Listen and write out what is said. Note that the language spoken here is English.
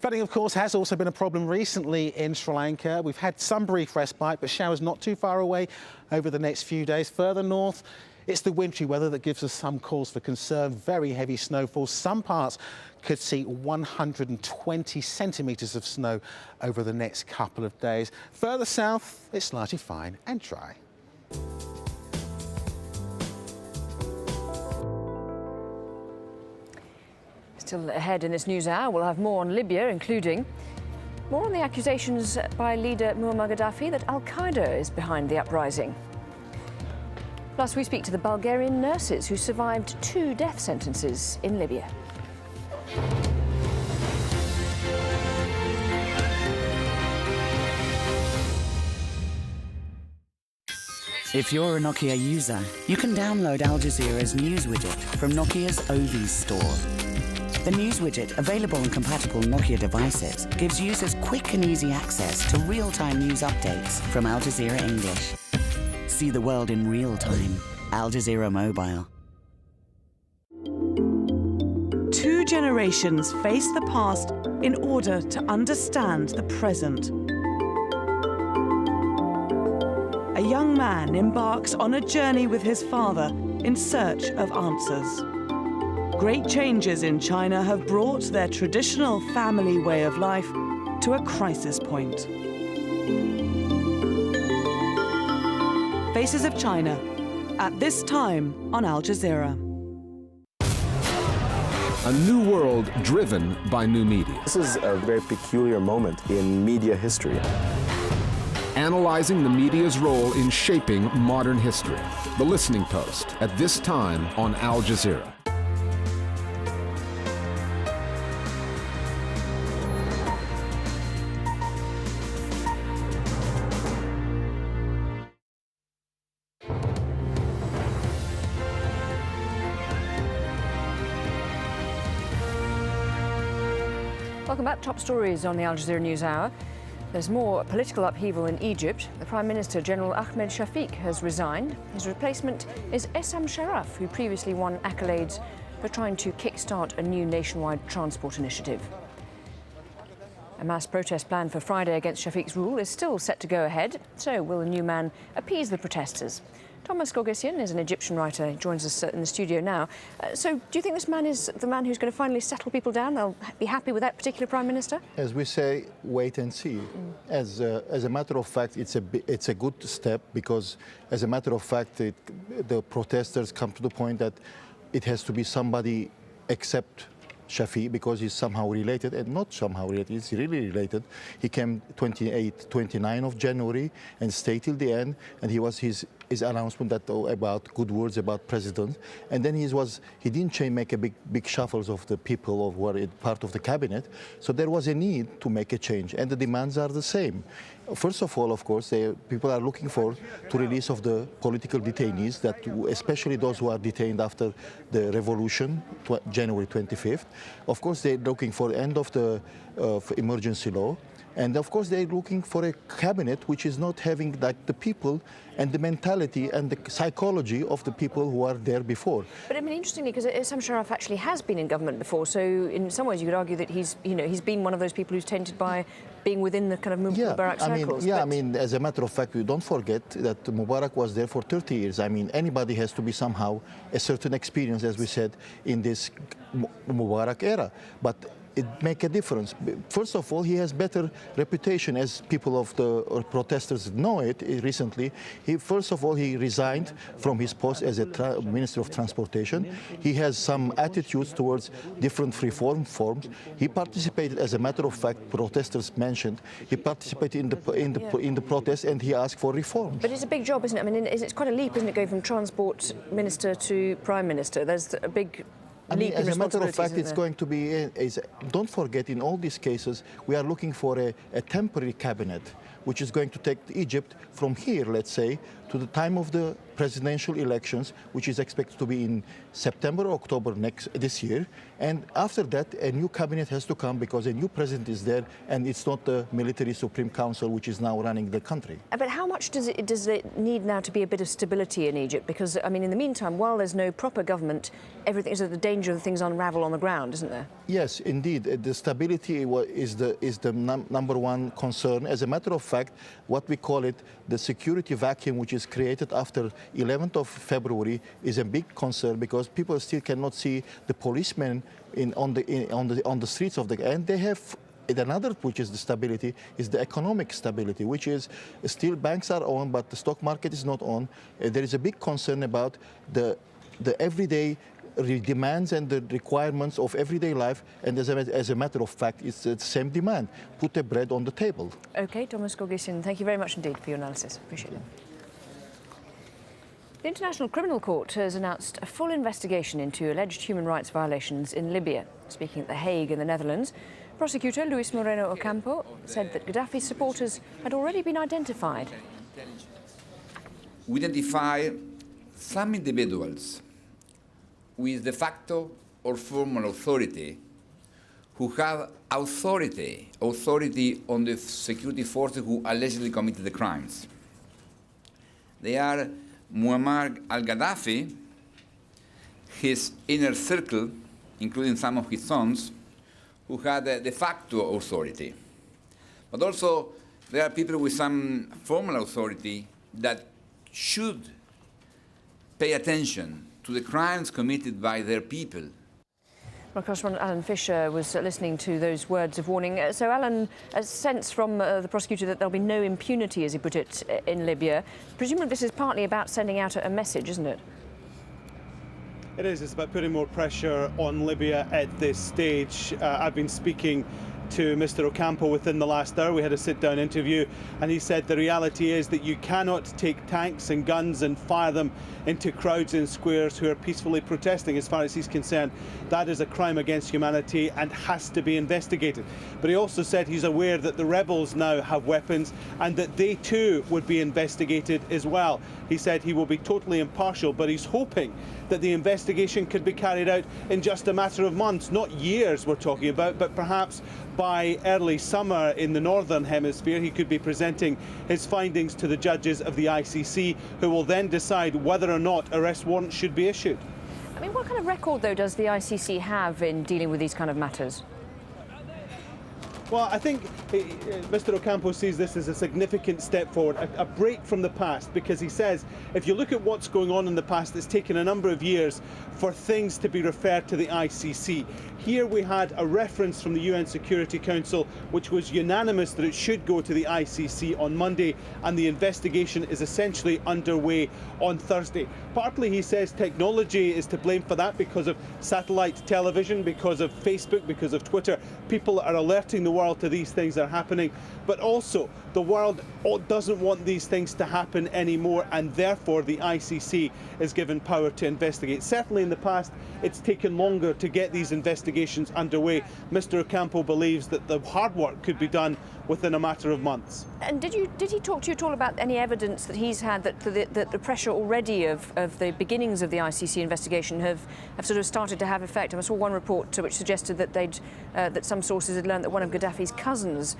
Flooding, of course, has also been a problem recently in Sri Lanka. We've had some brief respite, but showers not too far away over the next few days. Further north, it's the wintry weather that gives us some cause for concern. Very heavy snowfall. Some parts could see 120 centimetres of snow over the next couple of days. Further south, it's largely fine and dry. Still ahead in this news hour, we'll have more on Libya, including more on the accusations by leader Muammar Gaddafi that Al-Qaeda is behind the uprising. Plus, we speak to the Bulgarian nurses who survived 2 death sentences in Libya. If you're a Nokia user, you can download AlJazeera's news widget from Nokia's Ovis store. The news widget, available on compatible Nokia devices, gives users quick and easy access to real-time news updates from Al Jazeera English. See the world in real time. Al Jazeera Mobile. 2 generations face the past in order to understand the present. A young man embarks on a journey with his father in search of answers. Great changes in China have brought their traditional family way of life to a crisis point. Faces of China, at this time on Al Jazeera. A new world driven by new media. This is a very peculiar moment in media history. Analyzing the media's role in shaping modern history. The Listening Post, at this time on Al Jazeera. Welcome back. Top stories on the Al Jazeera News Hour. There's more political upheaval in Egypt. The Prime Minister, General Ahmed Shafiq, has resigned. His replacement is Essam Sharaf, who previously won accolades for trying to kickstart a new nationwide transport initiative. A mass protest planned for Friday against Shafiq's rule is still set to go ahead. So will the new man appease the protesters? Thomas Gogesian is an Egyptian writer. He joins us in the studio now. So do you think this man is the man who's going to finally settle people down? They'll be happy with that particular Prime Minister? As we say, wait and see. As a matter of fact, it's a good step because, as a matter of fact, the protesters come to the point that it has to be somebody except Shafiq, because he's somehow related, and not somehow related, he's really related. He came 29 of January and stayed till the end, and he was his announcement that about good words about president, and then he didn't make a big shuffles of the people who were part of the cabinet, so there was a need to make a change, and the demands are the same. First of all, of course, people are looking for the release of the political detainees, that especially those who are detained after the revolution, January 25th. Of course, they're looking for the end of the emergency law. And of course, they're looking for a cabinet which is not having like the people and the mentality and the psychology of the people who are there before. But I mean, interestingly, because Essam Sharaf actually has been in government before, so in some ways you could argue that he's been one of those people who's tainted by being within the kind of Mubarak circles. I mean, as a matter of fact, we don't forget that Mubarak was there for 30 years. I mean, anybody has to be somehow a certain experience, as we said, in this Mubarak era. But it make a difference. First of all, he has better reputation, as people of the protesters know it recently. First of all, he resigned from his post as a Minister of Transportation. He has some attitudes towards different reform forms. He participated, as a matter of fact, protesters mentioned, he participated in the protest, and he asked for reforms. But it's a big job, isn't it? I mean, it's quite a leap, isn't it, going from Transport Minister to Prime Minister? There's a big as a matter of fact, it's going to be, don't forget, in all these cases, we are looking for a temporary cabinet, which is going to take Egypt from here, let's say, to the time of the presidential elections, which is expected to be in September or October this year. And after that, a new cabinet has to come because a new president is there, and it's not the military Supreme Council which is now running the country. But how much does it need now to be a bit of stability in Egypt? Because, I mean, in the meantime, while there's no proper government, everything is at the danger of things unravel on the ground, isn't there? Yes, indeed. The stability is the number one concern. As a matter of fact, what we call it, the security vacuum which is created after 11th of February is a big concern because people still cannot see the policemen on the streets of and they have another, which is the stability, is the economic stability, which is still banks are on, but the stock market is not on. There is a big concern about the everyday demands and the requirements of everyday life, and as a matter of fact, it's the same demand. Put the bread on the table. OK, Thomas Gorgisin, thank you very much indeed for your analysis. Appreciate it. The International Criminal Court has announced a full investigation into alleged human rights violations in Libya. Speaking at The Hague in the Netherlands, prosecutor Luis Moreno Ocampo said that Gaddafi's supporters had already been identified. We identify some individuals with de facto or formal authority who have authority on the security forces who allegedly committed the crimes. They are Muammar al-Gaddafi, his inner circle, including some of his sons, who had de facto authority. But also, there are people with some formal authority that should pay attention to the crimes committed by their people. Our correspondent Alan Fisher was listening to those words of warning. So, Alan, a sense from the prosecutor that there'll be no impunity, as he put it, in Libya. Presumably this is partly about sending out a message, isn't it? It is. It's about putting more pressure on Libya at this stage. I've been speaking to Mr. Ocampo within the last hour. We had a sit-down interview, and he said the reality is that you cannot take tanks and guns and fire them into crowds in squares who are peacefully protesting. As far as he's concerned, that is a crime against humanity and has to be investigated. But he also said he's aware that the rebels now have weapons and that they too would be investigated as well. He said he will be totally impartial, but he's hoping that the investigation could be carried out in just a matter of months, not years we're talking about, but perhaps by early summer in the Northern Hemisphere. He could be presenting his findings to the judges of the ICC, who will then decide whether or not arrest warrants should be issued. I mean, what kind of record, though, does the ICC have in dealing with these kind of matters? Well, I think Mr. Ocampo sees this as a significant step forward, a break from the past, because he says if you look at what's going on in the past, it's taken a number of years for things to be referred to the ICC. Here we had a reference from the UN Security Council, which was unanimous that it should go to the ICC on Monday, and the investigation is essentially underway on Thursday. Partly, he says, technology is to blame for that because of satellite television, because of Facebook, because of Twitter. People are alerting the world to these things are happening, but also the world doesn't want these things to happen anymore, and therefore the ICC is given power to investigate. Certainly in the past, it's taken longer to get these investigations underway. Mr. Ocampo believes that the hard work could be done within a matter of months. And did he talk to you at all about any evidence that he's had that the pressure already of the beginnings of the ICC investigation have sort of started to have effect? I saw one report which suggested that that some sources had learned that one of Gaddafi's cousins